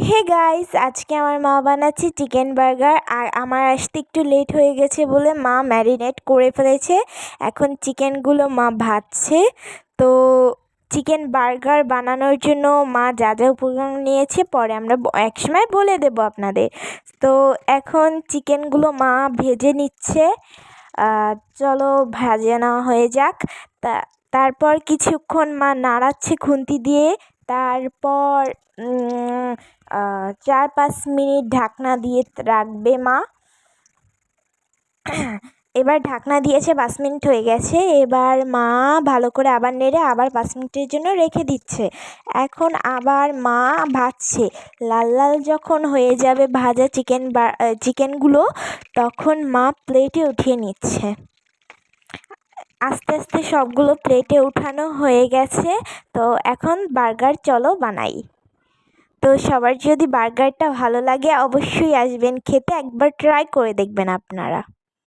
Hey guys, আজকে আমার মা বানাচ্ছে চিকেন বার্গার। আর আমার আসতে একটু লেট হয়ে গেছে বলে মা ম্যারিনেট করে ফেলেছে। এখন চিকেনগুলো মা ভাজছে। তো চিকেন বার্গার বানানোর জন্য মা যা যা উপকরণ নিয়েছে পরে আমরা একসময় বলে দেবো আপনাদের। তো এখন চিকেনগুলো মা ভেজে নিচ্ছে। চলো ভাজে নেওয়া হয়ে যাক। তারপর কিছুক্ষণ মা নাড়াচ্ছে খুন্তি দিয়ে। তারপর 4-5 মিনিট ঢাকনা দিয়ে রাখবে মা। এবার ঢাকনা দিয়েছে, 5 মিনিট হয়ে গেছে। এবার মা ভালো করে আবার নেড়ে আবার 5 মিনিটের জন্য রেখে দিচ্ছে। এখন আবার মা ভাজছে। লাল লাল যখন হয়ে যাবে ভাজা চিকেনগুলো, তখন মা প্লেটে উঠিয়ে নিচ্ছে। আস্তে আস্তে সবগুলো প্লেটে উঠানো হয়ে গেছে। তো এখন বার্গার চলো বানাই। তো সবার যদি বার্গারটা ভালো লাগে অবশ্যই আসবেন খেতে, একবার ট্রাই করে দেখবেন আপনারা।